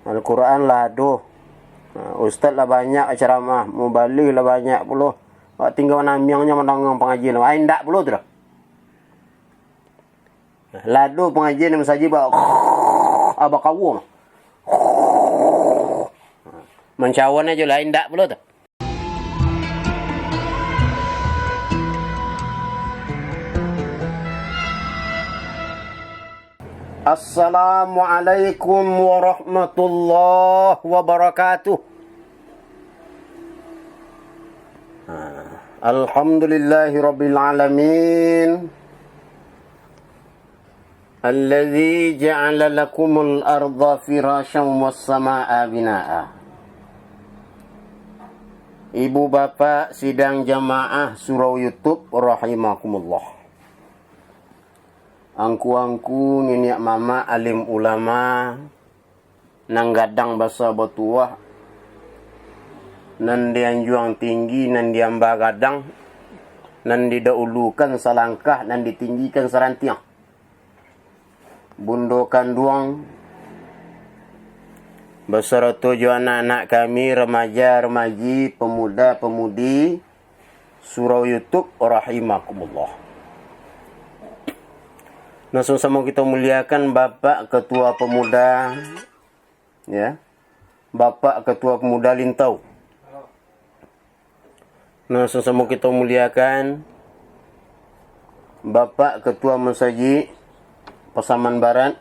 Al-Quran lah aduh. Ustaz lah banyak ceramah, mubalik lah banyak puluh. Wak tinggal namiangnya menanggung pengajian. Ai ndak puluh tu dah. Ladu pengajian masaji ba aba kawu. Mencawan aja lah ndak puluh tu. Assalamualaikum warahmatullahi wabarakatuh. Alhamdulillahi rabbil alamin. Alladzi ja'ala lakumul arda firasyan was samaa'a binaa'a. Ibu bapak sidang jamaah surau YouTube rahimakumullah. Angku-angku niniak mama alim ulama nang gadang bahasa batuah nan dian juang tinggi nan diamba gadang nan didaulukan salangkah nan ditinggikan serantiang bundokan duang beserta tujuh anak-anak kami remaja-remaji pemuda-pemudi surau YouTube rahimakumullah. Langsung sama kita muliakan Bapak Ketua Pemuda, ya, Bapak Ketua Pemuda Lintau. Langsung sama kita muliakan Bapak Ketua Mensaji Pasaman Barat.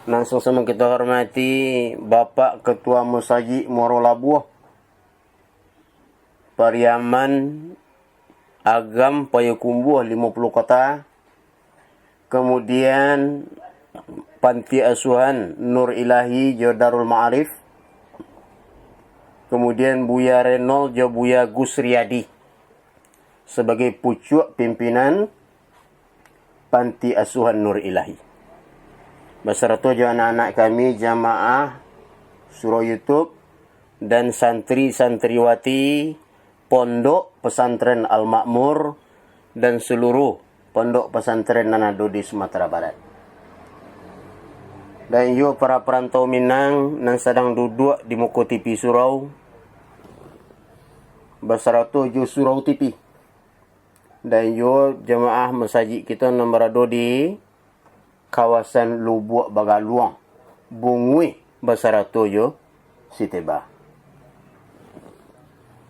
Langsung sama kita hormati Bapak Ketua Mensaji Muaro Labuh, Pariaman Agam Payakumbuh 50 kota. Kemudian Panti Asuhan Nur Ilahi Jodarul Ma'arif. Kemudian Buya Renol Jo Buya Gusriyadi sebagai pucuk pimpinan Panti Asuhan Nur Ilahi. Beserta jo anak-anak kami jamaah surau YouTube dan santri-santriwati Pondok Pesantren Al-Makmur dan seluruh pondok pesantren Nanado di Sumatera Barat. Dan yo para perantau Minang yang sedang duduk di muka TV surau beserta jo surau TV. Dan yo jemaah masjid kita yang berada di kawasan Lubuk Bagaluang, Bungui beserta jo Sitebah.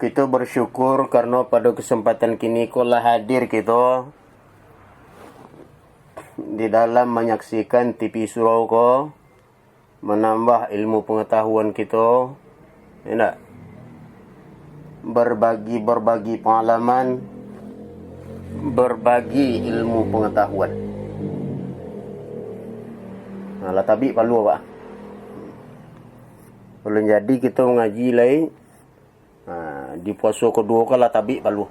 Kita bersyukur karena pada kesempatan kini kolah hadir kita di dalam menyaksikan TV surau ko, menambah ilmu pengetahuan kita, ya, berbagi pengalaman, berbagi ilmu pengetahuan. Nah, tabi perlu pak. Belum jadi kita mengaji lain. Di puasa kedua kala tabi palu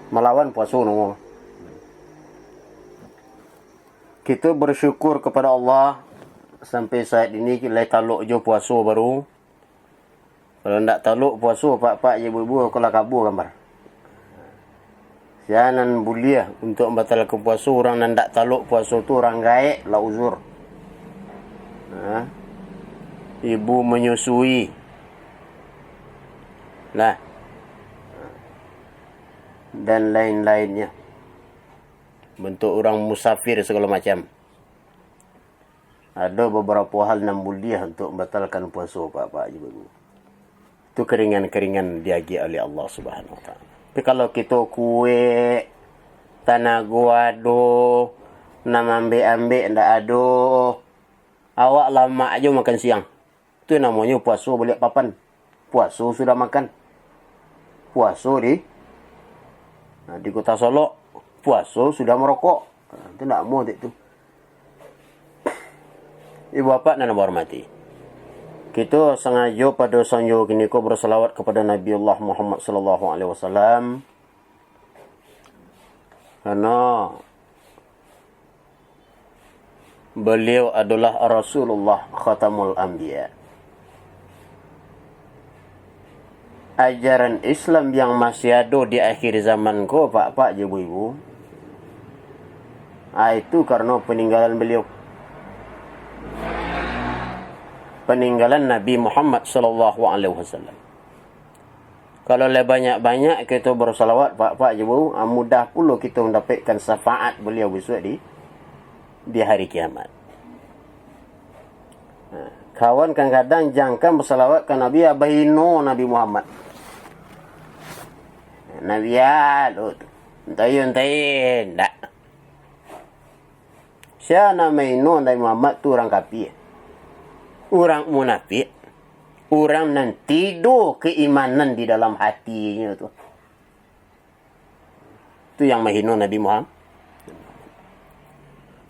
melawan puasa nunggu. Kita bersyukur kepada Allah sampai saat ini kita taluk je puasa baru. Kalau ndak taluk puasa pak-pak je ibu-ibu kala kabur gambar. Jangan buliah untuk membatalkan puasa orang yang ndak taluk puasa tu orang gaek la uzur. Ibu menyusui lah dan lain-lainnya, bentuk orang musafir segala macam. Ada beberapa hal yang mulia untuk membatalkan puasa apa-apa aja begitu. Itu keringan-keringan diagi oleh Allah Subhanahu Wa Taala. Tapi kalau kita kue tanah gua ado nama ambe-ambe ndak ado, awak lama aja makan siang. Itu namanya puasa balik papan. Puasa sudah makan. Puasa di Kota Solo, puasa sudah merokok. Itu tidak mau itu. Ibu bapak dan hormati. Kita sengaja pada sanjo kini ko berselawat kepada Nabi Allah Muhammad sallallahu alaihi wasallam. Karena beliau adalah Rasulullah Khatamul Anbiya. Ajaran Islam yang masih ada di akhir zaman ko pak-pak je ibu. Itu karena peninggalan beliau. peninggalan Nabi Muhammad sallallahu alaihi wasallam. Kalau le banyak-banyak kita bersalawat pak je bau, mudah pula kita mendapatkan syafaat beliau besok di hari kiamat. Kawan kadang-kadang jangka bersalawat ke Nabi abahino Nabi Muhammad. Nabi ya lu entayun tak. Siapa nama ino Nabi Muhammad tu orang kafir. Orang munafik. Orang nan tidur keimanan di dalam hatinya tu. Itu yang menghina Nabi Muhammad.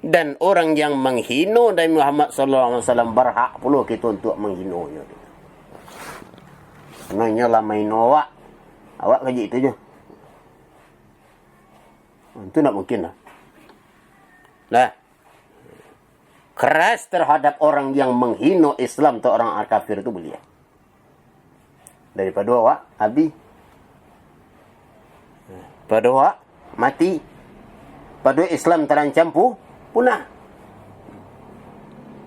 Dan orang yang menghina Nabi Muhammad sallallahu alaihi wasallam berhak pula kita untuk menghinanya. Sebenarnya lah main awak. Awak kerja itu je. Itu tak mungkin lah. Lah. Keras terhadap orang yang menghina Islam atau orang kafir itu boleh. Daripada awak habis. Pada awak mati. Pada Islam terancam punah.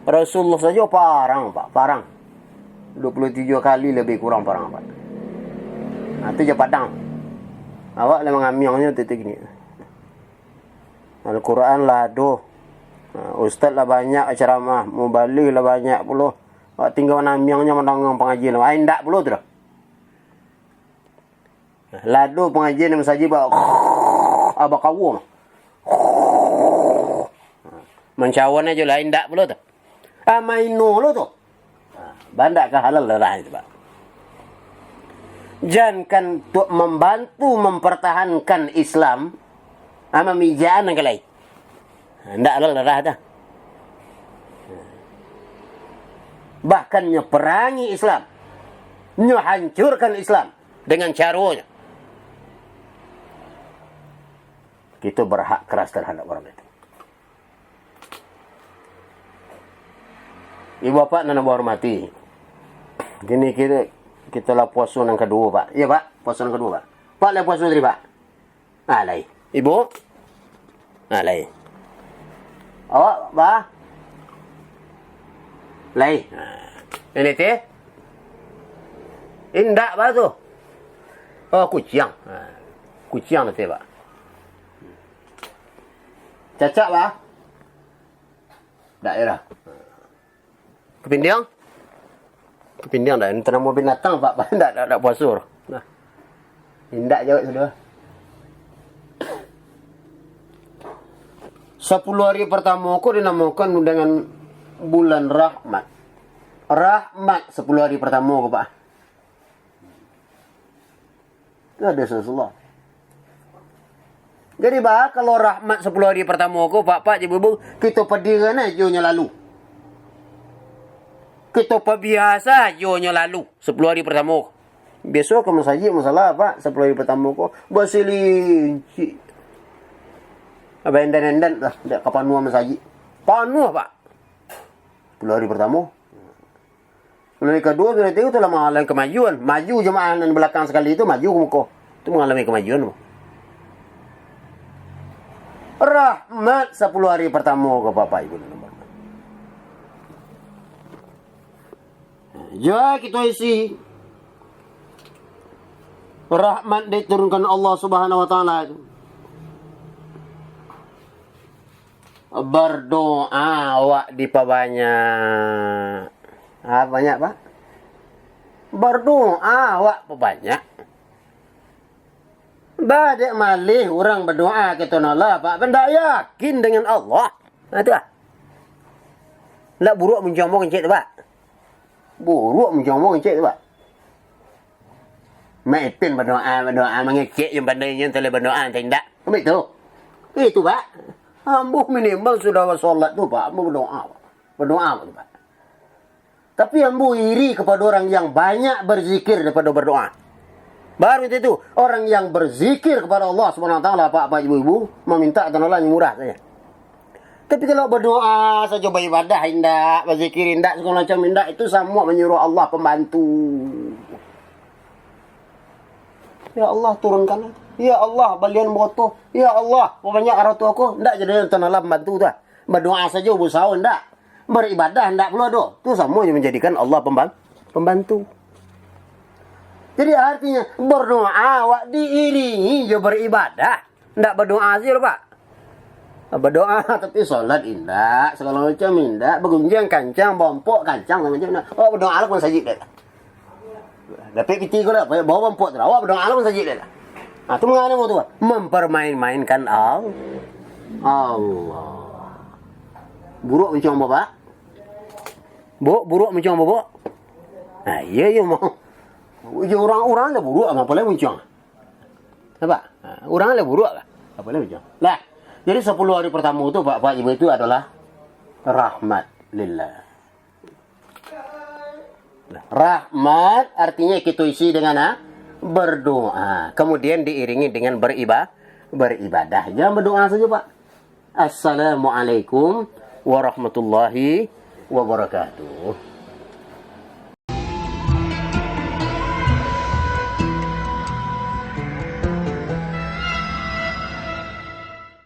Rasulullah saja parang pak, parang. 23 kali lebih kurang parang pak. Itu je padang. Awak memang amiangnya titik ni. Al-Quran lah aduh. Ustaz lah banyak ceramah, mubalik lah banyak pula. Awak tinggal namiangnya menanggung pengajian. Awak tak pula tu dah. Ladu pengajian yang saja bawa abak kawum. Mencawan aja lain tak pula tu. Maino lo tu. Bandak ke halal dah itu pak. Jangan untuk membantu mempertahankan Islam ama mijaan yang lain. Ndak halal dah dah. Bahkan perangi Islam. Hancurkan Islam dengan caranya. Kita berhak keras terhadap orang itu. Ibu bapak nak hormati. Gini kita lah puasa yang kedua pak. Ya pak, puasa yang kedua pak. Pak lah puasa tadi pak. Alai. Ibu. Alai. Awak pak. Lai. Ini teh. Indak pak tu. Oh kucing. Kucing tu pak. Cacak pak. Daerah. Kepindiang? Kepindiang dah. Ini tanam binatang pak. Tak puasa. Nah. Indak jawab sudah. 10 hari pertama aku dinamakan dengan bulan rahmat. Rahmat 10 hari pertama aku pak. Itu ada Rasulullah. Jadi pak, kalau rahmat 10 hari pertama aku, pak je ibu, kita pediran aja lalu. Kita biasa aja lalu 10 hari pertama. Besok ke masjid masalah pak 10 hari pertama aku bersilinci. Abang endan lah dak kapan nuah masjid. Panuh pak. 10 hari pertama. Hari kedua kita tengok telah mengalami kemajuan. Maju jemaah dan belakang sekali itu maju ke muka. Itu mengalami kemajuan. Rahmat 10 hari pertama ke Bapak Ibu. Ya kita isi. Rahmat diturunkan Allah Subhanahu wa taala itu. Berdoa awak diperbanyak. Banyak pak? Berdoa awak banyak. Badak malih orang berdoa kita nolak pak. Benda yakin dengan Allah. Itu lah. Tak buruk menjomong encik tu pak. Buruk menjomong encik tu pak. Maipin berdoa mengecek yang pandainya telah berdoa tidak. Ambil tu. Itu pak. Ambuh minimal sudah solat tu pak. Ambuh berdoa. Berdoa tu pak. Tapi ambuh iri kepada orang yang banyak berzikir daripada berdoa. Baru itu orang yang berzikir kepada Allah Subhanahu wa taala pak ibu-ibu meminta tolong yang murah saja. Tapi kalau berdoa saja beribadah indak, berzikir indak, segala macam indak itu semua menyuruh Allah pembantu. Ya Allah turunkan. Ya Allah balian moto. Ya Allah banyak aratu aku ndak jadi tolong pembantu tu. Berdoa saja berusaha ndak. beribadah hendak pula doa. Itu sama yang menjadikan Allah pembantu. Jadi artinya berdoa awak diiringi je beribadah. Hendak berdoa sih Pak. Berdoa tapi solat indak, segala macam indak, bergunjang kancang, bompok kancang macam mana. Oh berdoa lah pun sajid dah. Dapat piti ko lah, bawa bompok tu. Awak berdoa lah pun sajid dah. Ah tu mengana mo tu? Mempermain-mainkan Allah. Buruk macam apa, Pak? Buruk macam apa, Pak? Nah, iya mau. Orang-orang dah buruk apa boleh macam. Apa? Orang dah buruk lah. Apa boleh macam. Lah, jadi 10 hari pertama itu Pak Ibu itu adalah rahmat lillah. Nah, rahmat artinya kita isi dengan berdoa. Kemudian diiringi dengan beribadah. Jangan berdoa saja, Pak. Assalamualaikum warahmatullahi wabarakatuh.